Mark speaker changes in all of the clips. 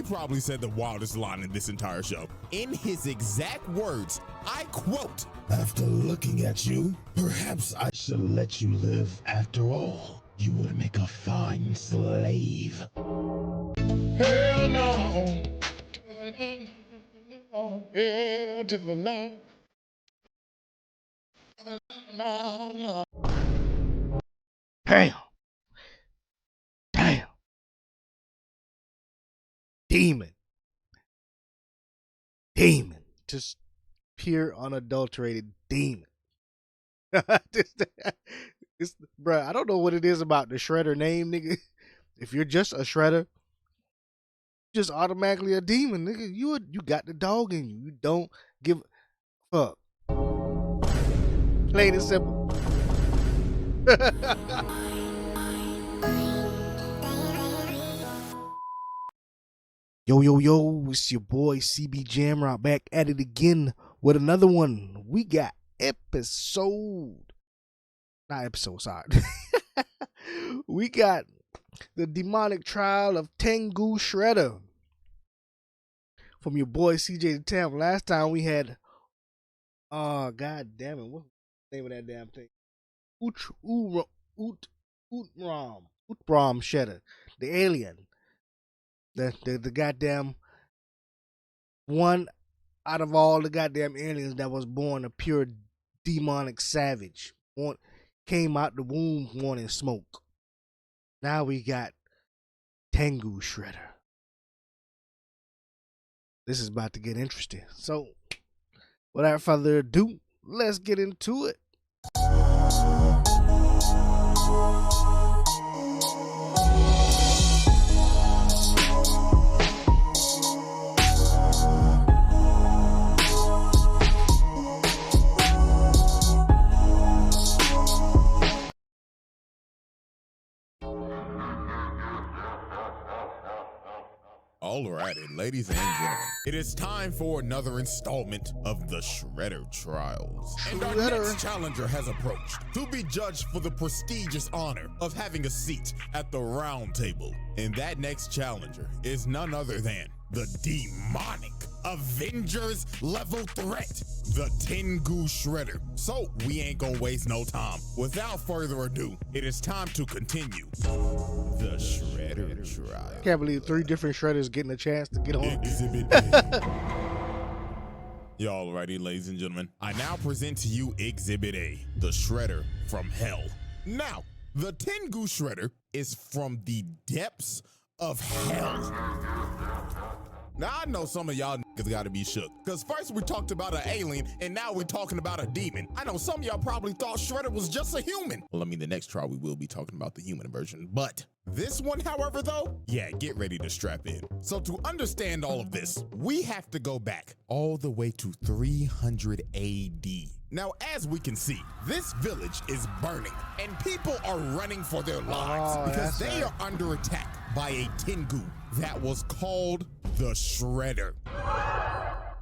Speaker 1: he probably said the wildest line in this entire show. In his exact words, I quote,
Speaker 2: "After looking at you, perhaps I should let you live after all. You would make a fine slave." Hell no. Hell to the no.
Speaker 3: Damn. Damn. Demon. Demon. Just pure unadulterated demon. Bruh, I don't know what it is about the Shredder name, nigga. If you're just a Shredder, just automatically a demon, nigga. You got the dog in you. You don't give a fuck. Plain and simple. Yo, it's your boy CB Jamrock back at it again with another one. We got we got the demonic trial of Tengu Shredder from your boy CJ the Tam. Last time we had, god damn it, what's the name of that damn thing? Utram Shredder, the alien, the goddamn one out of all the goddamn aliens that was born a pure demonic savage, came out the womb wanting smoke. Now we got Tengu Shredder. This is about to get interesting. So, without further ado, let's get into it.
Speaker 1: Alrighty, ladies and gentlemen, it is time for another installment of the Shredder Trials. And our next challenger has approached to be judged for the prestigious honor of having a seat at the round table. And that next challenger is none other than the demonic Avengers level threat, the Tengu Shredder. So we ain't gonna waste no time. Without further ado, it is time to continue the Shredder Trial.
Speaker 3: Can't believe 3 different Shredders getting a chance to get on.
Speaker 1: Exhibit A. Y'all ready, ladies and gentlemen? I now present to you Exhibit A, the Shredder from Hell. Now, the Tengu Shredder is from the depths of hell. Now, I know some of y'all niggas gotta be shook, because first we talked about an alien, and now we're talking about a demon. I know some of y'all probably thought Shredder was just a human. Well, I mean, the next trial we will be talking about the human version, but this one, however, though, yeah, get ready to strap in. So to understand all of this, we have to go back all the way to 300 AD. Now, as we can see, this village is burning, and people are running for their lives because they are under attack by a Tengu that was called the Shredder.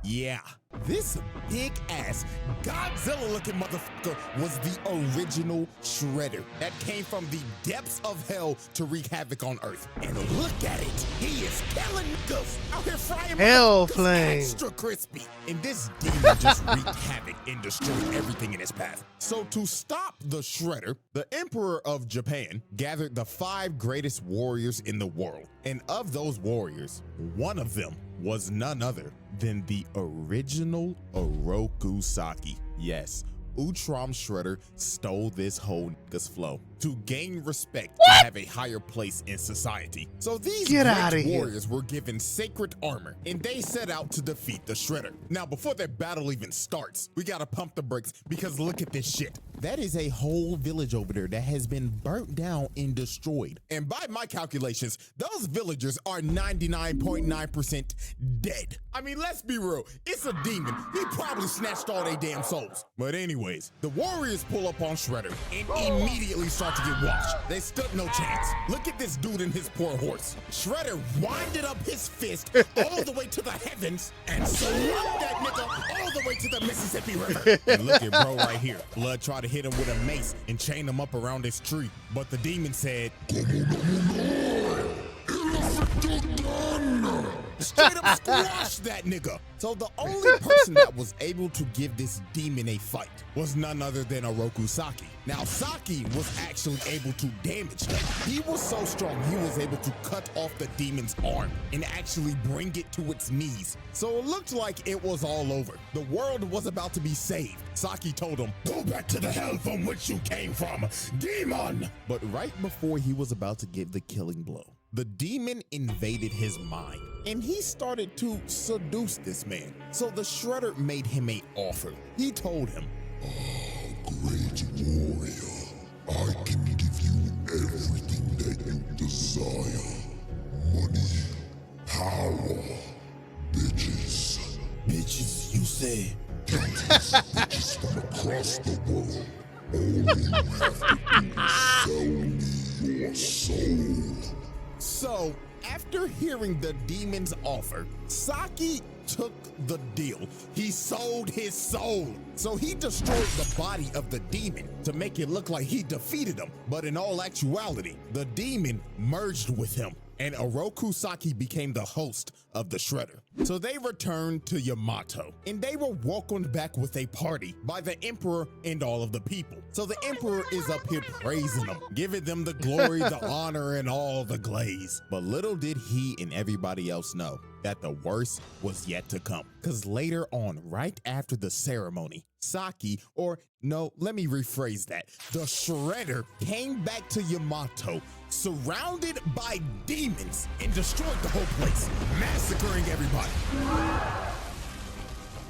Speaker 1: Yeah, this big ass Godzilla looking motherfucker was the original Shredder that came from the depths of hell to wreak havoc on Earth. And look at it, he is killing niggas out here frying
Speaker 3: hell
Speaker 1: motherfuckers
Speaker 3: flame
Speaker 1: extra crispy. And this demon just wreaked havoc and destroyed everything in his path. So to stop the Shredder, the Emperor of Japan gathered the 5 greatest warriors in the world. And of those warriors, one of them was none other than the original Orokusaki. Yes, Utram Shredder stole this whole nigga's flow to gain respect and have a higher place in society. So these great warriors were given sacred armor, and they set out to defeat the Shredder. Now, before their battle even starts, we gotta pump the brakes, because look at this shit. That is a whole village over there that has been burnt down and destroyed. And by my calculations, those villagers are 99.9% dead. I mean, let's be real, it's a demon. He probably snatched all their damn souls. But anyways, the warriors pull up on Shredder and immediately start to get washed. They stood no chance. Look at this dude and his poor horse. Shredder winded up his fist all the way to the heavens and slung that nigga all the way to the Mississippi River. And look at bro right here. Blood tried to hit him with a mace and chain him up around his tree. But the demon said, straight up squashed that nigga. So the only person that was able to give this demon a fight was none other than Oroku Saki. Now, Saki was actually able to damage him. He was so strong, he was able to cut off the demon's arm and actually bring it to its knees. So it looked like it was all over. The world was about to be saved. Saki told him,
Speaker 2: Go back to the hell from which you came from, demon!
Speaker 1: but right before he was about to give the killing blow, the demon invaded his mind and he started to seduce this man. So the Shredder made him an offer. He told him,
Speaker 2: Great warrior, I can give you everything that you desire. Money, power, bitches.
Speaker 1: bitches, you say?
Speaker 2: Countless bitches from across the world. All you have to do is sell me your soul.
Speaker 1: So, after hearing the demon's offer, Saki took the deal. He sold his soul. So he destroyed the body of the demon to make it look like he defeated him. But in all actuality, the demon merged with him, and Oroku Saki became the host of the Shredder. So they returned to Yamato, and they were welcomed back with a party by the Emperor and all of the people. So the Emperor is up here praising them, giving them the glory, the honor, and all the glaze. But little did he and everybody else know that the worst was yet to come. Because later on, right after the ceremony, Saki, or no, let me rephrase that, the Shredder came back to Yamato surrounded by demons and destroyed the whole place, massacring everybody.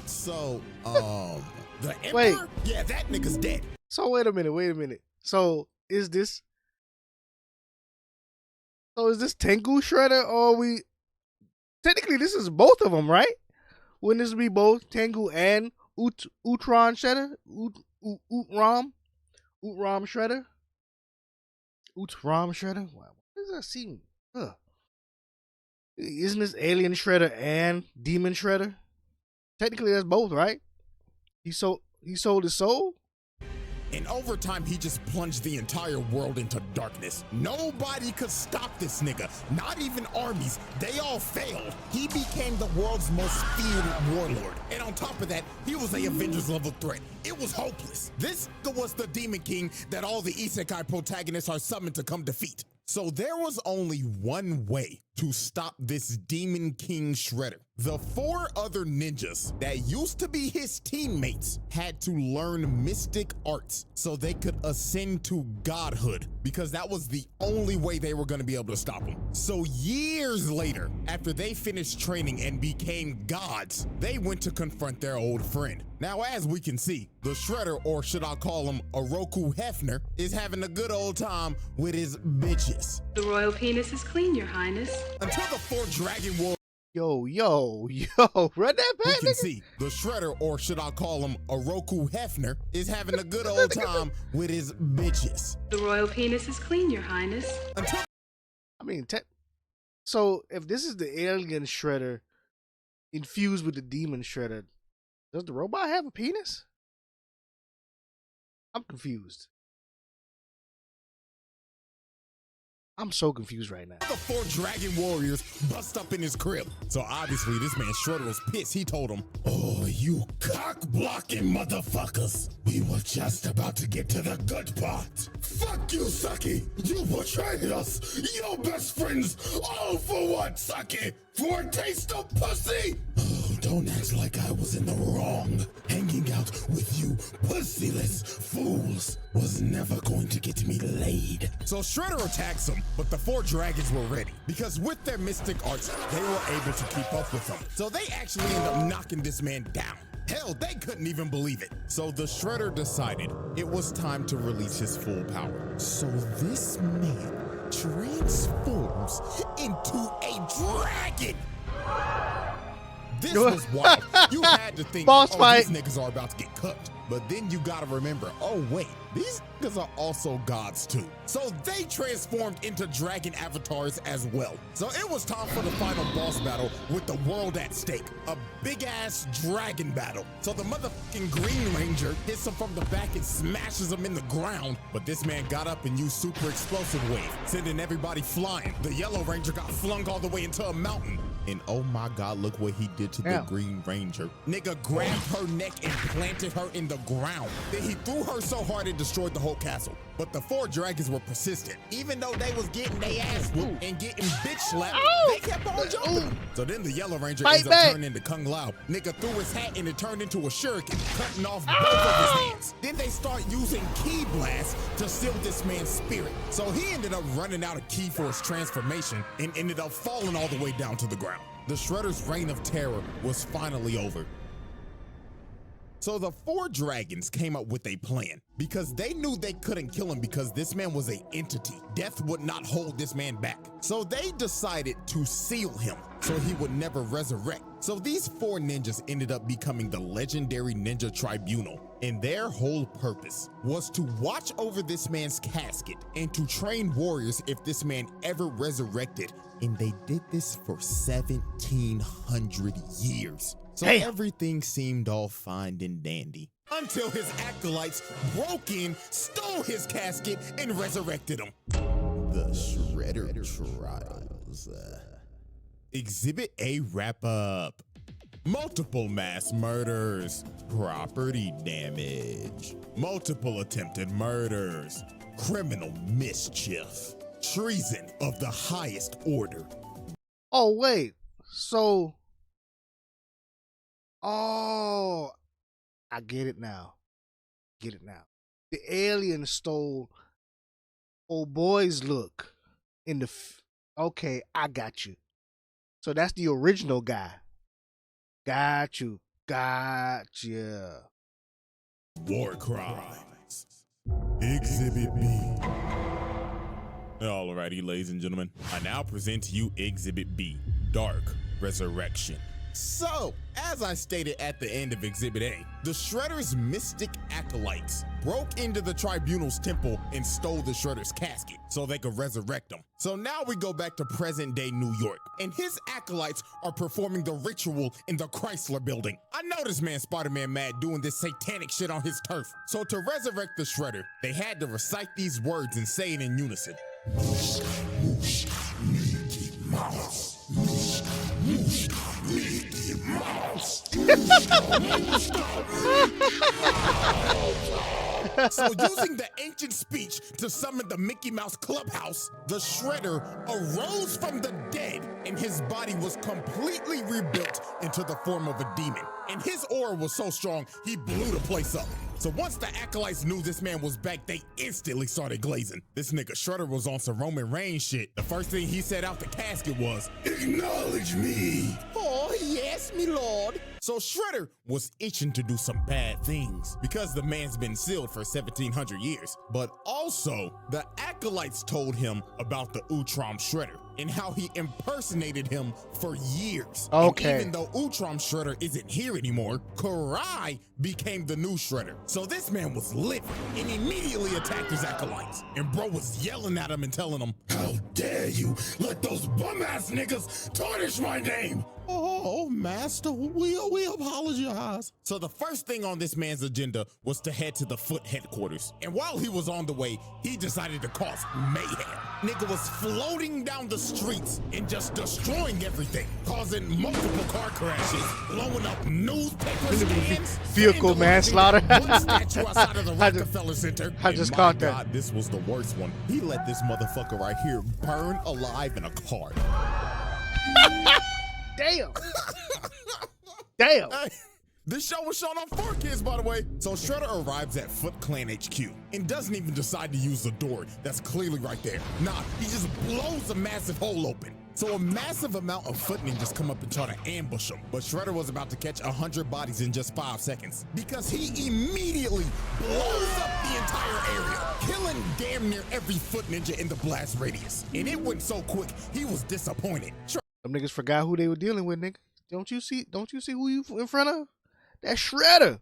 Speaker 1: So, the Emperor,
Speaker 3: Wait.
Speaker 1: yeah, that nigga's dead.
Speaker 3: So wait a minute. So is this Tengu Shredder, or we technically this is both of them, right? Wouldn't this be both Tengu and Utron Shredder? Utram Shredder? Utram Shredder? Wow, what does that seem? Isn't this Alien Shredder and Demon Shredder? Technically that's both, right? He sold his soul?
Speaker 1: And over time, he just plunged the entire world into darkness. Nobody could stop this nigga, not even armies. They all failed. He became the world's most feared warlord. And on top of that, he was a Avengers level threat. It was hopeless. This was the Demon King that all the isekai protagonists are summoned to come defeat. So there was only one way to stop this Demon King Shredder. The 4 other ninjas that used to be his teammates had to learn mystic arts so they could ascend to godhood, because that was the only way they were going to be able to stop him. So years later, after they finished training and became gods, they went to confront their old friend. Now, as we can see, the Shredder, or should I call him Oroku Hefner, is having a good old time with his bitches.
Speaker 4: The royal penis is clean, Your Highness.
Speaker 1: Until the 4 Dragon War.
Speaker 3: Yo, run that
Speaker 1: We
Speaker 3: back,
Speaker 1: can
Speaker 3: nigga.
Speaker 1: see the Shredder, or should I call him Oroku Hefner, is having a good old time with his bitches.
Speaker 4: The royal penis is clean, Your Highness.
Speaker 1: Until
Speaker 3: I mean, so if this is the Alien Shredder infused with the Demon Shredder, does the robot have a penis? I'm confused. I'm so confused right now.
Speaker 1: the 4 Dragon Warriors bust up in his crib. So obviously this man Shredder was pissed. He told him,
Speaker 2: Oh, you cock-blocking motherfuckers. We were just about to get to the good part. Fuck you, Saki. You betrayed us. Your best friends. All for what, Saki? For a taste of pussy? Oh, don't act like I was in the wrong. Hanging out with you pussyless fools was never going to get me laid.
Speaker 1: so Shredder attacks him, but the 4 dragons were ready, because with their mystic arts, they were able to keep up with him. So they actually end up knocking this man down. Hell, they couldn't even believe it. So the Shredder decided it was time to release his full power. So this man transforms into a dragon. This was wild. You had to think,
Speaker 3: Boss fight.
Speaker 1: these niggas are about to get cooked. But then you gotta remember, oh wait, these niggas are also gods too. So they transformed into dragon avatars as well. So it was time for the final boss battle with the world at stake. A big ass dragon battle. So the motherfucking Green Ranger hits him from the back and smashes him in the ground. But this man got up and used super explosive wave, sending everybody flying. The Yellow Ranger got flung all the way into a mountain. And oh my God, look what he did to the Green Ranger. Nigga grabbed her neck and planted her in the ground. Then he threw her so hard it destroyed the whole castle. But the 4 dragons were persistent. Even though they was getting their ass whooped and getting bitch slapped, they kept on jumping. So then the Yellow Ranger ends up turning into Kung Lao. Nigga threw his hat and it turned into a shuriken, cutting off both of his hands. Then they start using ki blasts to seal this man's spirit. So he ended up running out of ki for his transformation and ended up falling all the way down to the ground. The Shredder's reign of terror was finally over. So the 4 dragons came up with a plan because they knew they couldn't kill him because this man was an entity. Death would not hold this man back. So they decided to seal him so he would never resurrect. So these 4 ninjas ended up becoming the legendary Ninja Tribunal. And their whole purpose was to watch over this man's casket and to train warriors if this man ever resurrected. And they did this for 1700 years. So everything seemed all fine and dandy until his acolytes broke in, stole his casket, and resurrected him. The Shredder Trials. Exhibit A wrap-up. Multiple mass murders, property damage, multiple attempted murders, criminal mischief, treason of the highest order.
Speaker 3: Oh, wait. So... Oh, I get it now. Get it now. The alien stole old boy's look in the... Okay, I got you. So that's the original guy. Got you. Gotcha.
Speaker 1: War crimes. Exhibit B. Alrighty, ladies and gentlemen. I now present to you Exhibit B, Dark Resurrection. So, as I stated at the end of Exhibit A, the Shredder's mystic acolytes broke into the Tribunal's temple and stole the Shredder's casket so they could resurrect him. So now we go back to present-day New York, and his acolytes are performing the ritual in the Chrysler Building. I know this man Spider-Man mad doing this satanic shit on his turf. So to resurrect the Shredder, they had to recite these words and say it in unison.
Speaker 2: Moosh, moosh, Mickey Mouse. Moosh, moosh, Mickey Mouse.
Speaker 1: So using the ancient speech to summon the Mickey Mouse Clubhouse, the Shredder arose from the dead and his body was completely rebuilt into the form of a demon. And his aura was so strong, he blew the place up. So once the acolytes knew this man was back, they instantly started glazing. This nigga Shredder was on some Roman Reigns shit. The first thing he said out the casket was,
Speaker 2: "Acknowledge me."
Speaker 1: "Oh, yes, me lord." So Shredder was itching to do some bad things because the man's been sealed for 1700 years. But also, the acolytes told him about the Utrom Shredder and how he impersonated him for years.
Speaker 3: Okay.
Speaker 1: And even though Utrom Shredder isn't here anymore, Karai became the new Shredder. So this man was lit and immediately attacked his acolytes. And bro was yelling at him and telling him,
Speaker 2: "How dare you let those bum-ass niggas tarnish my name?"
Speaker 1: "Oh, master, we apologize." So the first thing on this man's agenda was to head to the Foot headquarters. And while he was on the way, he decided to cause mayhem. Nigga was floating down the streets and just destroying everything, causing multiple car crashes, blowing up newspaper stands,
Speaker 3: vehicle manslaughter.
Speaker 1: One statue outside of the Rockefeller Center.
Speaker 3: I just
Speaker 1: And
Speaker 3: caught
Speaker 1: my
Speaker 3: that.
Speaker 1: God, this was the worst one. He let this motherfucker right here burn alive in a car.
Speaker 3: Damn. Damn.
Speaker 1: Hey, this show was shown on 4Kids, by the way. So Shredder arrives at Foot Clan HQ and doesn't even decide to use the door that's clearly right there. Nah, he just blows a massive hole open. So a massive amount of Foot ninjas come up and try to ambush him. But Shredder was about to catch 100 bodies in just 5 seconds because he immediately blows up the entire area, killing damn near every Foot ninja in the blast radius. And it went so quick, he was disappointed.
Speaker 3: Them niggas forgot who they were dealing with, nigga. Don't you see who you in front of? That Shredder.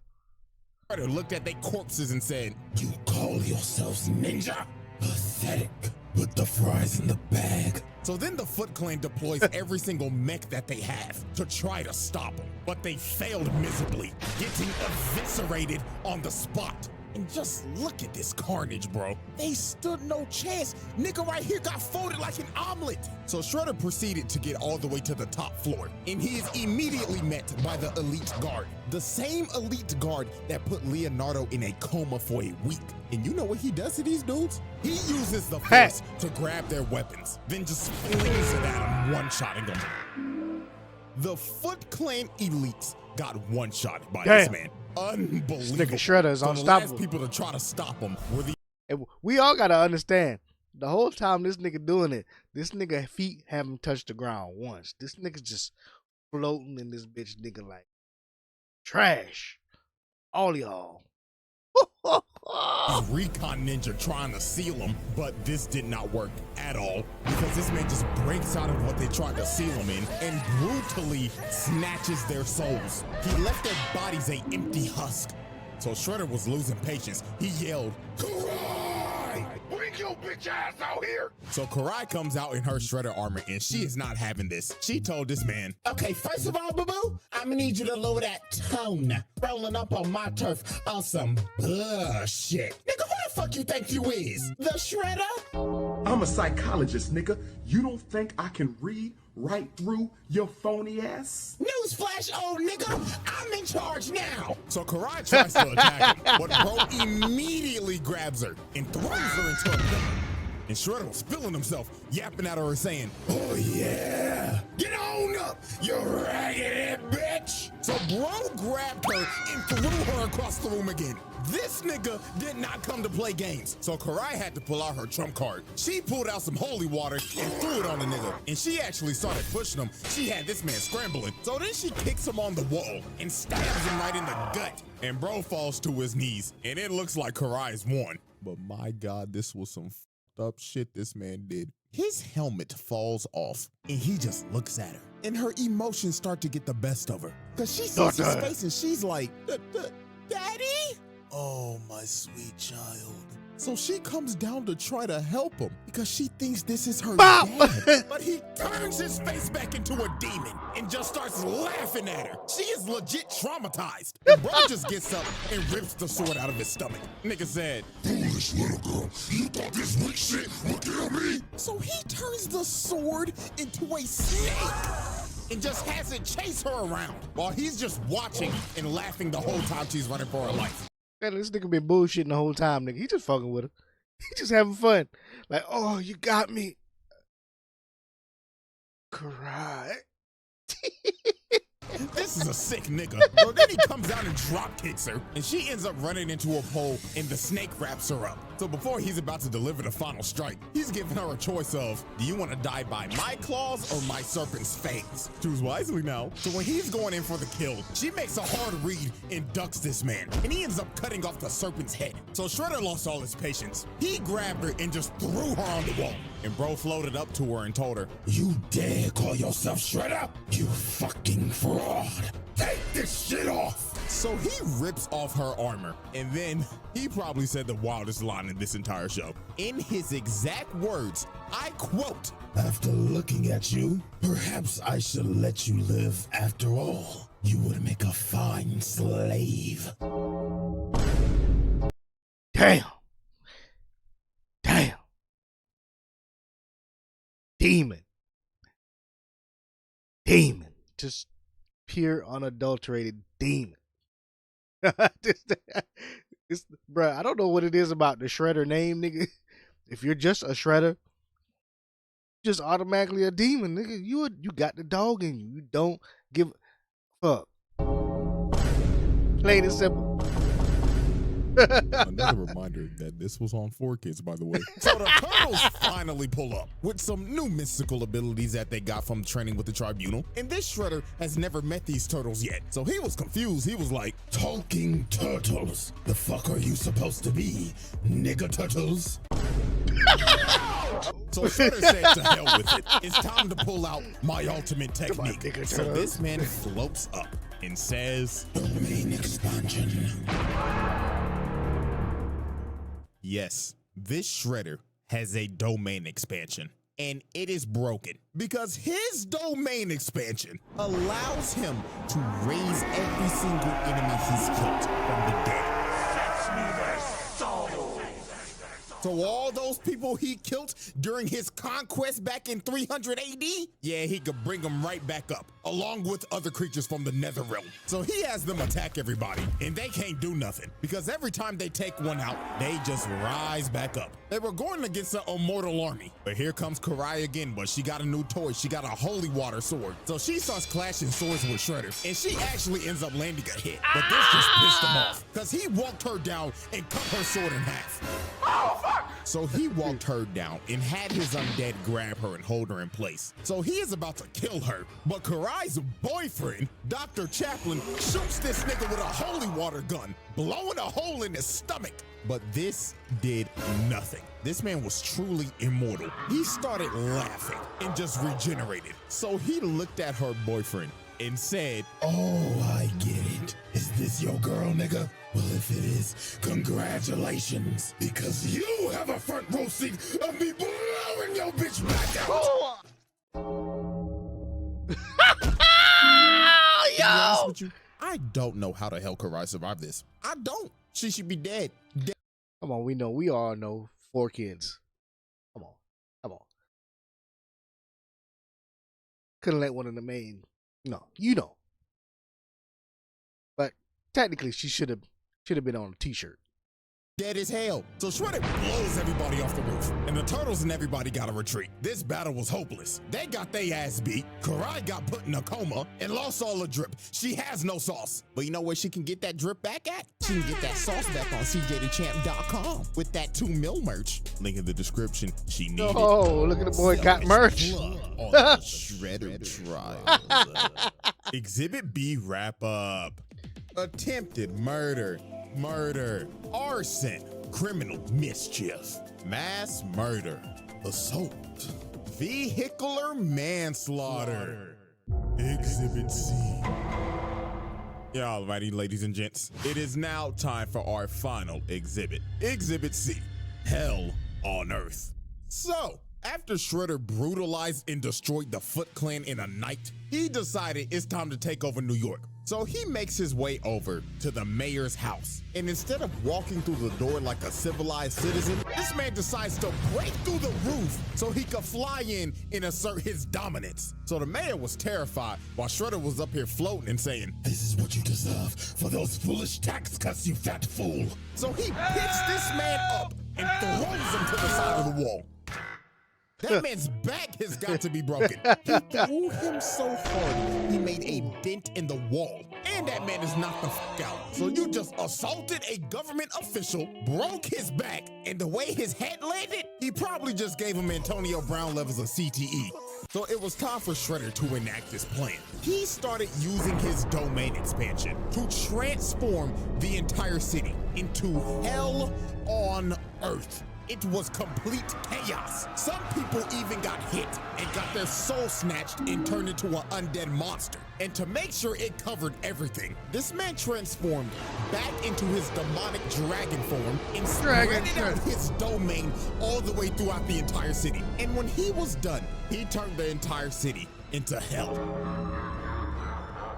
Speaker 1: Shredder looked at their corpses and said,
Speaker 2: "You call yourselves ninja? Pathetic. Put the fries in the bag."
Speaker 1: So then the Foot Clan deploys every single mech that they have to try to stop him. But they failed miserably, getting eviscerated on the spot. And just look at this carnage, bro. They stood no chance. Nigga right here got folded like an omelet. So Shredder proceeded to get all the way to the top floor, and he is immediately met by the elite guard. The same elite guard that put Leonardo in a coma for a week. And you know what he does to these dudes? He uses the force to grab their weapons, then just flings it at them, one-shotting them. The Foot Clan elites got one-shot by this man. Unbelievable.
Speaker 3: This nigga Shredder is unstoppable.
Speaker 1: The last people to try to stop him were the...
Speaker 3: And we all gotta understand, the whole time this nigga doing it, this nigga feet haven't touched the ground once. This nigga just floating in this bitch nigga like trash. All y'all.
Speaker 1: Recon ninja trying to seal him, but this did not work at all because this man just breaks out of what they tried to seal him in and brutally snatches their souls. He left their bodies a empty husk. So Shredder was losing patience. He yelled, "Karai! Bring your bitch ass out here!" So Karai comes out in her Shredder armor, and she is not having this. She told this man,
Speaker 2: Okay, first of all, boo-boo, I'm gonna need you to lower that tone. Rolling up on my turf on some bullshit. Nigga, who the fuck you think you is? The Shredder?
Speaker 5: I'm a psychologist, nigga. You don't think I can read right through your phony ass?
Speaker 2: Newsflash, old nigga, I'm in charge now.
Speaker 1: so Karai tries to attack him, but bro immediately grabs her and throws her into a pillar. And Shredder was feeling himself, yapping at her and saying,
Speaker 2: Oh yeah, get on up, you raggedy bitch.
Speaker 1: So bro grabbed her and threw her across the room again. This nigga did not come to play games. So Karai had to pull out her trump card. She pulled out some holy water and threw it on the nigga. And she actually started pushing him. She had this man scrambling. So then she kicks him on the wall and stabs him right in the gut. And bro falls to his knees. And it looks like Karai's won. But my God, this was some up shit this man did. His helmet falls off and he just looks at her, and her emotions start to get the best of her because she sees his face and she's like, Daddy? Oh, my sweet child. So she comes down to try to help him because she thinks this is her dad. But he turns his face back into a demon and just starts laughing at her. She is legit traumatized. And bro just gets up and rips the sword out of his stomach. Nigga said,
Speaker 2: Foolish little girl, you thought this weak shit would kill me?
Speaker 1: so he turns the sword into a snake and just has it chase her around while he's just watching and laughing the whole time she's running for her life.
Speaker 3: Man, this nigga been bullshitting the whole time, nigga. He just fucking with her. He just having fun. Like, oh, you got me. Cry.
Speaker 1: This is a sick nigga. So then he comes down and drop kicks her, and she ends up running into a pole, and the snake wraps her up. So before he's about to deliver the final strike, he's giving her a choice of, do you want to die by my claws or my serpent's fangs? Choose wisely now. So when he's going in for the kill, she makes a hard read and ducks this man, and he ends up cutting off the serpent's head. So Shredder lost all his patience. He grabbed her and just threw her on the wall, and bro floated up to her and told her,
Speaker 2: You dare call yourself Shredder? You fucking fraud. Take this shit off.
Speaker 1: So he rips off her armor, and then he probably said the wildest line in this entire show. In his exact words, I quote,
Speaker 2: After looking at you, perhaps I should let you live after all. You would make a fine slave.
Speaker 3: Damn. Damn. Demon. Demon. Just pure unadulterated demon. Bruh, I don't know what it is about the Shredder name, nigga. If you're just a Shredder, you're just automatically a demon, nigga. You got the dog in you. You don't give a fuck. Plain and simple.
Speaker 1: Another reminder that this was on 4Kids, by the way. So the Turtles finally pull up with some new mystical abilities that they got from training with the Tribunal. And this Shredder has never met these turtles yet. So he was confused. He was like,
Speaker 2: Talking turtles. The fuck are you supposed to be, nigga turtles?
Speaker 1: So Shredder said to hell with it. It's time to pull out my ultimate technique. So this man floats up and says,
Speaker 2: Domain expansion.
Speaker 1: Yes, this Shredder has a domain expansion, and it is broken because his domain expansion allows him to raise every single enemy he's killed from the dead. So all those people he killed during his conquest back in 300 AD, yeah, he could bring them right back up, along with other creatures from the nether realm. So he has them attack everybody, and they can't do nothing, because every time they take one out, they just rise back up. They were going against an immortal army, but here comes Karai again, but she got a new toy. She got a holy water sword. So she starts clashing swords with Shredder, and she actually ends up landing a hit. But this just pissed him off, because he walked her down and cut her sword in half. Oh, fuck! So he walked her down and had his undead grab her and hold her in place. So he is about to kill her, but Karai's boyfriend, Dr. Chaplin, shoots this nigga with a holy water gun, blowing a hole in his stomach. But this did nothing. This man was truly immortal. He started laughing and just regenerated. So he looked at her boyfriend and said,
Speaker 2: Oh, I get it. Is this your girl, nigga? Well, if it is, congratulations. Because you have a front row seat of me blowing your bitch back out.
Speaker 1: To be honest with you, I don't know how the hell Karai survived this. I don't. She should be dead.
Speaker 3: Come on, we all know 4 kids. Come on. Couldn't let one of the main. No, you know. But technically, she should have been on a t-shirt.
Speaker 1: Dead as hell. So Shredder blows everybody off the roof, and the turtles and everybody got to retreat. This battle was hopeless. They got their ass beat. Karai got put in a coma and lost all the drip. She has no sauce. But you know where she can get that drip back at? She can get that sauce back on cjthechamp.com with that 2 mil merch. Link in the description. She needed.
Speaker 3: Oh, look at the boy got merch.
Speaker 1: On the Shredder trials. Exhibit B wrap up. Attempted murder, arson, criminal mischief, mass murder, assault, vehicular manslaughter. Exhibit C. Yeah, alrighty, ladies and gents. It is now time for our final exhibit. Exhibit C, Hell on Earth. So, after Shredder brutalized and destroyed the Foot Clan in a night, he decided it's time to take over New York. So he makes his way over to the mayor's house. And instead of walking through the door like a civilized citizen, this man decides to break through the roof so he could fly in and assert his dominance. So the mayor was terrified while Shredder was up here floating and saying,
Speaker 2: This is what you deserve for those foolish tax cuts, you fat fool.
Speaker 1: So he picks this man up and throws him to the side of the wall. That man's back has got to be broken. He threw him so hard, he made a dent in the wall. And that man is knocked the fuck out. So you just assaulted a government official, broke his back, and the way his head landed, he probably just gave him Antonio Brown levels of CTE. So it was time for Shredder to enact this plan. He started using his domain expansion to transform the entire city into hell on earth. It was complete chaos. Some people even got hit and got their soul snatched and turned into an undead monster. And to make sure it covered everything, this man transformed back into his demonic dragon form and spread out his domain all the way throughout the entire city. And when he was done, he turned the entire city into hell.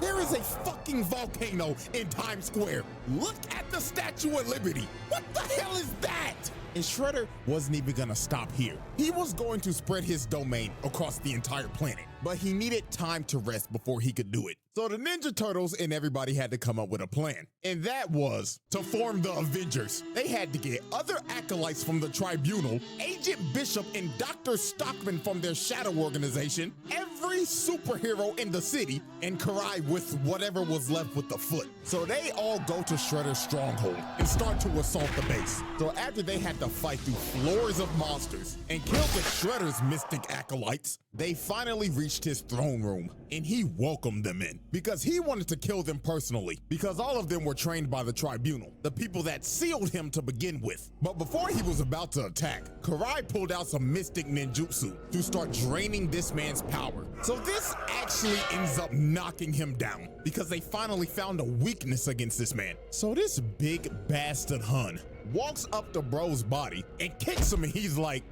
Speaker 1: There is a fucking volcano in Times Square. Look at the Statue of Liberty. What the hell is that? And Shredder wasn't even gonna stop here. He was going to spread his domain across the entire planet, but he needed time to rest before he could do it. So the Ninja Turtles and everybody had to come up with a plan, and that was to form the Avengers. They had to get other acolytes from the Tribunal, Agent Bishop and Dr. Stockman from their shadow organization, every superhero in the city, and Karai with whatever was left with the Foot. So they all go to Shredder's stronghold and start to assault the base. So after they had to fight through floors of monsters and kill the Shredder's mystic acolytes, they finally reached his throne room, and he welcomed them in because he wanted to kill them personally, because all of them were trained by the Tribunal, the people that sealed him to begin with. But before he was about to attack, Karai pulled out some mystic ninjutsu to start draining this man's power. So this actually ends up knocking him down because they finally found a weakness against this man. So this big bastard Hun walks up to bro's body and kicks him, and he's like,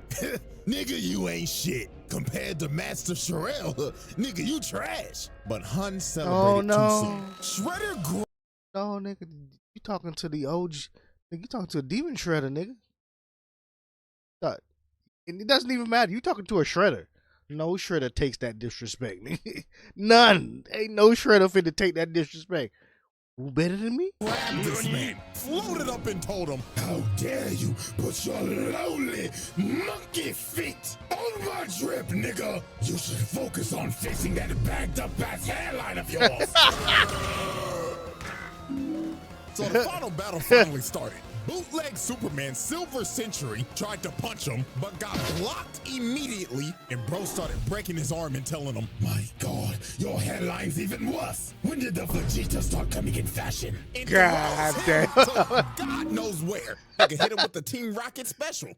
Speaker 1: nigga, you ain't shit. Compared to Master Sherelle, nigga, you trash. But Hun celebrated too soon. Shredder
Speaker 3: No, nigga, you talking to the OG, nigga, you talking to a demon shredder, nigga. Dog. And it doesn't even matter. You talking to a shredder. No shredder takes that disrespect. None. Ain't no shredder finna take that disrespect. Who better than me?
Speaker 1: Grabbed this man, floated up and told him,
Speaker 2: How dare you put your lonely monkey feet on my drip, nigga? You should focus on fixing that bagged up ass hairline of yours.
Speaker 1: So the final battle finally started. Bootleg Superman Silver Century tried to punch him, but got blocked immediately, and bro started breaking his arm and telling him,
Speaker 2: My God, your hairline's even worse. When did the Vegeta start coming in fashion?
Speaker 1: and
Speaker 3: God
Speaker 1: throws
Speaker 3: damn.
Speaker 1: him to God knows where. They could hit him with the Team Rocket special.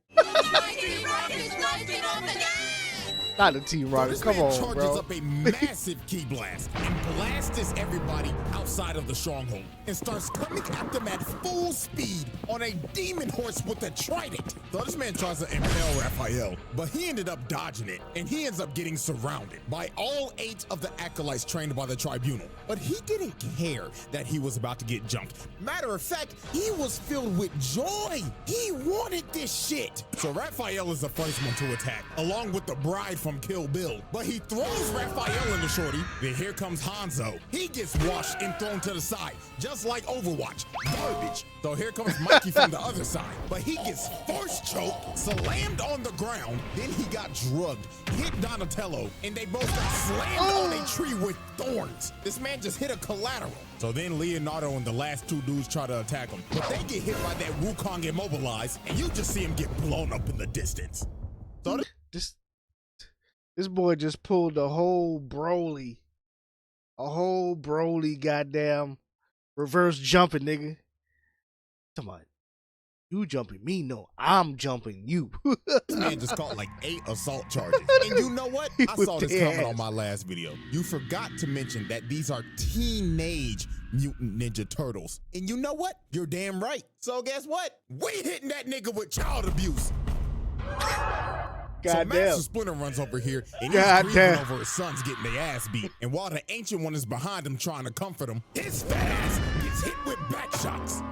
Speaker 3: Not the Team Rocket.
Speaker 1: This
Speaker 3: Come
Speaker 1: man
Speaker 3: on,
Speaker 1: charges
Speaker 3: bro.
Speaker 1: up a massive key blast and blasts everybody outside of the stronghold and starts coming at them at full speed on a demon horse with a trident. So this man tries to impale Raphael, but he ended up dodging it, and he ends up getting surrounded by all 8 of the acolytes trained by the tribunal. But he didn't care that he was about to get jumped. Matter of fact, he was filled with joy. He wanted this shit. So Raphael is the first one to attack, along with the bride from Kill Bill. But he throws Raphael in the shorty. Then here comes Hanzo. He gets washed and thrown to the side, just like Overwatch. Garbage. So here comes Mikey from the other side. But he gets force choked, slammed on the ground. Then he got drugged, hit Donatello, and they both got slammed on a tree with thorns. This man just hit a collateral. So then Leonardo and the last 2 dudes try to attack him. But they get hit by that Wukong immobilized, and you just see him get blown up in the distance. So
Speaker 3: This boy just pulled a whole Broly goddamn reverse jumping, nigga. Come on. You jumping me? No, I'm jumping you.
Speaker 1: this man just caught like 8 assault charges. And you know what? I saw this coming on my last video. You forgot to mention that these are teenage Mutant Ninja Turtles. And you know what? You're damn right. So guess what? We hitting that nigga with child abuse. So
Speaker 3: God
Speaker 1: Master
Speaker 3: damn.
Speaker 1: Splinter runs over here and
Speaker 3: God
Speaker 1: he's grieving
Speaker 3: damn.
Speaker 1: over his sons getting their ass beat. And while the Ancient One is behind him trying to comfort him, his fat ass gets hit with back shots.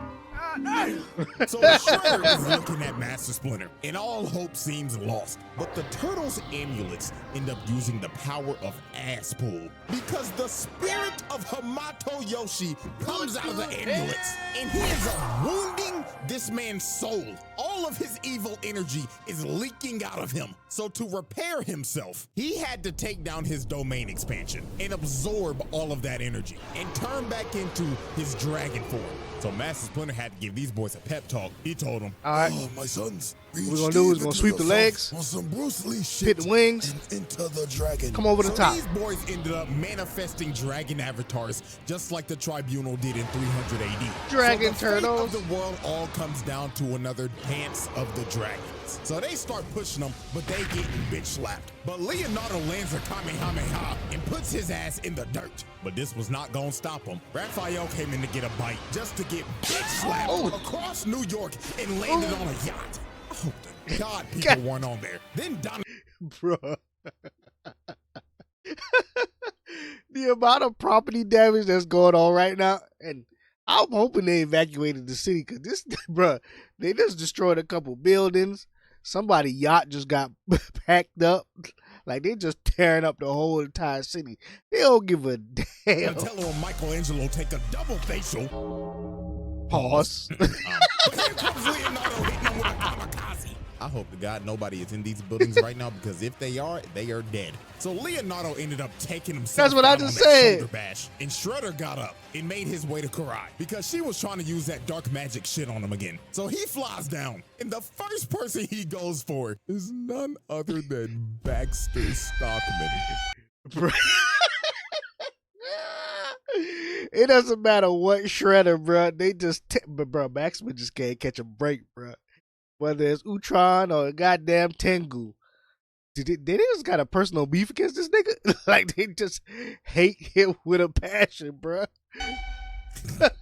Speaker 1: So the Shredder is looking at Master Splinter, and all hope seems lost. But the Turtles' amulets end up using the power of ass pull, because the spirit of Hamato Yoshi comes out of the amulets, and he ends up wounding this man's soul. All of his evil energy is leaking out of him. So to repair himself, he had to take down his domain expansion and absorb all of that energy and turn back into his dragon form. So Master Splinter had to give these boys a pep talk. He told them,
Speaker 3: All right.
Speaker 2: Oh, my sons.
Speaker 3: What we're gonna do is we're gonna sweep the legs,
Speaker 2: on some Bruce Lee shit,
Speaker 3: hit the wings,
Speaker 2: and into the dragon.
Speaker 3: come over the
Speaker 1: so
Speaker 3: top.
Speaker 1: these boys ended up manifesting dragon avatars just like the Tribunal did in 300 AD.
Speaker 3: Dragon
Speaker 1: so the fate
Speaker 3: turtles.
Speaker 1: of the world all comes down to another dance of the dragons. So they start pushing them, but they getting bitch slapped. But Leonardo lands a Kamehameha and puts his ass in the dirt. But this was not gonna stop him. Raphael came in to get a bite just to get bitch slapped across New York and landed on a yacht. Oh, the God people weren't on there. Then Don
Speaker 3: Bruh. The amount of property damage that's going on right now, and I'm hoping they evacuated the city, because this, bruh, they just destroyed a couple buildings. Somebody's yacht just got packed up. Like, they just tearing up the whole entire city. They don't give a damn.
Speaker 1: Donatello and Michelangelo take a double facial.
Speaker 3: Pause.
Speaker 1: But here comes Leonardo hitting him with a kamikaze. I hope to God nobody is in these buildings right now, because if they are dead. So Leonardo ended up taking himself
Speaker 3: That's what I
Speaker 1: down
Speaker 3: just
Speaker 1: on that
Speaker 3: said.
Speaker 1: shoulder bash, and Shredder got up and made his way to Karai because she was trying to use that dark magic shit on him again. So he flies down, and the first person he goes for is none other than Baxter Stockman.
Speaker 3: Bruh. It doesn't matter what Shredder, bruh. They just, but bruh, Maxman just can't catch a break, bruh. Whether it's Utron or goddamn Tengu. They just got a personal beef against this nigga? Like, they just hate him with a passion, bruh.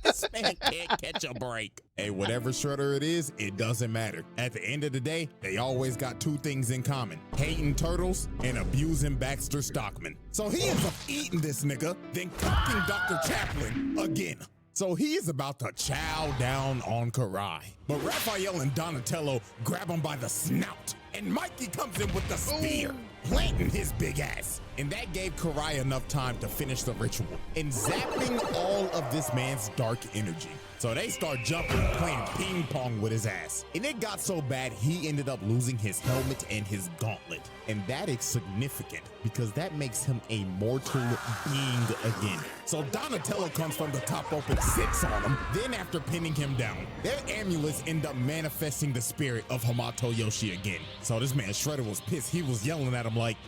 Speaker 1: This man can't catch a break. Hey, whatever Shredder it is, it doesn't matter. At the end of the day, they always got 2 things in common: hating turtles and abusing Baxter Stockman. So he ends up eating this nigga, then cooking Dr. Chaplin again. So he is about to chow down on Karai. But Raphael and Donatello grab him by the snout and Mikey comes in with the spear, planting his big ass. And that gave Karai enough time to finish the ritual and zapping all of this man's dark energy. So they start jumping, playing ping pong with his ass. And it got so bad, he ended up losing his helmet and his gauntlet. And that is significant because that makes him a mortal being again. So Donatello comes from the top rope and sits on him. Then after pinning him down, their amulets end up manifesting the spirit of Hamato Yoshi again. So this man Shredder was pissed. He was yelling at him like,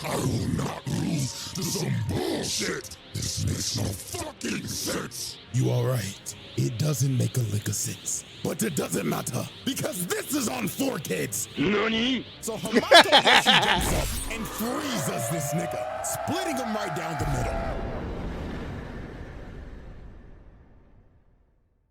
Speaker 2: I will not lose to some bullshit. This makes no fucking sense.
Speaker 1: "You all right? It doesn't make a lick of sense. But it doesn't matter because this is on 4Kids. Nani? So Hamato Yoshi jumps up and freezes this nigga, splitting him right down the middle.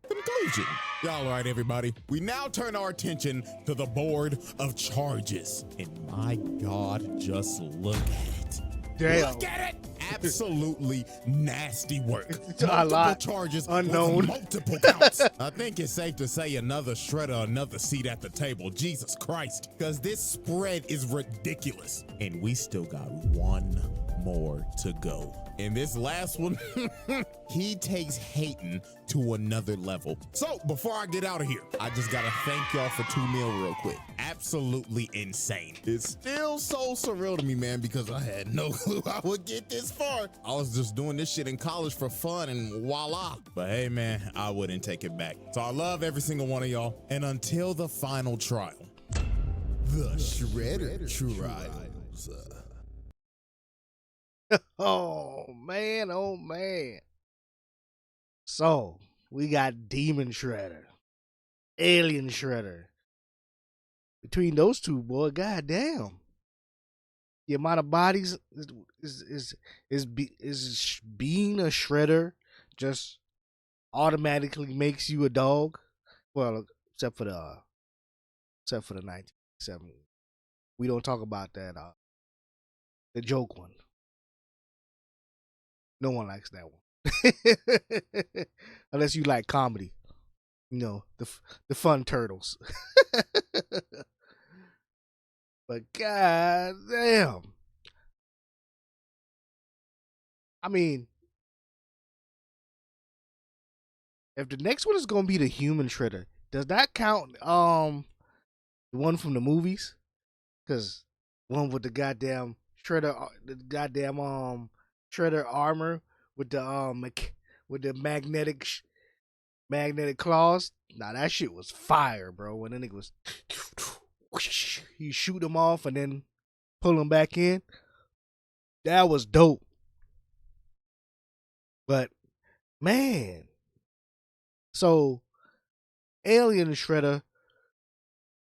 Speaker 1: Conclusion. Y'all all right, everybody? We now turn our attention to the board of charges. And my God, just look at it.
Speaker 3: Damn.
Speaker 1: Look at it. Absolutely nasty work.
Speaker 3: A lot.
Speaker 1: Multiple charges
Speaker 3: Unknown.
Speaker 1: with multiple counts. I think it's safe to say another Shredder, another seat at the table. Jesus Christ. Because this spread is ridiculous. And we still got one more to go. And this last one, he takes hating to another level. So before I get out of here, I just gotta thank y'all for 2 mil real quick. Absolutely insane. It's still so surreal to me, man, because I had no clue I would get this far. I was just doing this shit in college for fun and voila. But hey, man, I wouldn't take it back. So I love every single one of y'all. And until the final trial, the Shredder Trials.
Speaker 3: Oh man, oh man. So we got Demon Shredder, Alien Shredder. Between those two, boy, goddamn, the amount of bodies is being a Shredder just automatically makes you a dog. Well, except for the 1970. We don't talk about that. The joke one. No one likes that one. Unless you like comedy. You know, the fun turtles. But god damn. I mean, if the next one is gonna be the human Shredder, does that count the one from the movies? Cause one with the goddamn Shredder, Shredder armor with the magnetic claws. Nah, that shit was fire, bro. When the nigga was he shoot them off and then pull them back in. That was dope. But man, so Alien Shredder,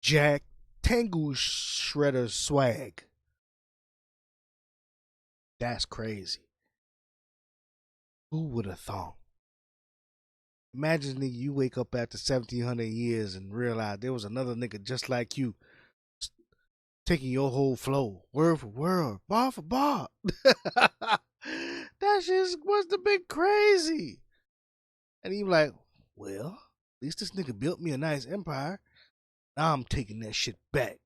Speaker 3: Jack, Tengu Shredder swag. That's crazy. Who would have thought? Imagine you wake up after 1700 years and realize there was another nigga just like you taking your whole flow, word for word, bar for bar. That shit must have been crazy. And he like, well, at least this nigga built me a nice empire. Now I'm taking that shit back.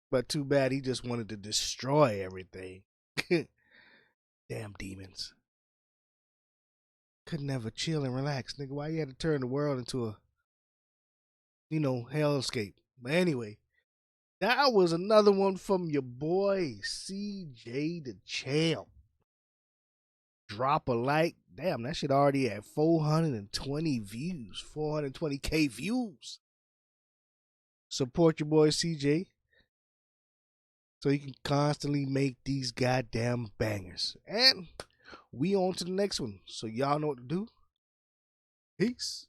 Speaker 3: But too bad he just wanted to destroy everything. Damn demons. Could never chill and relax, nigga. Why you had to turn the world into a, hellscape? But anyway, that was another one from your boy, CJ the Champ. Drop a like. Damn, that shit already at 420 views. 420K views. Support your boy, CJ. So you can constantly make these goddamn bangers. And we on to the next one. So y'all know what to do. Peace.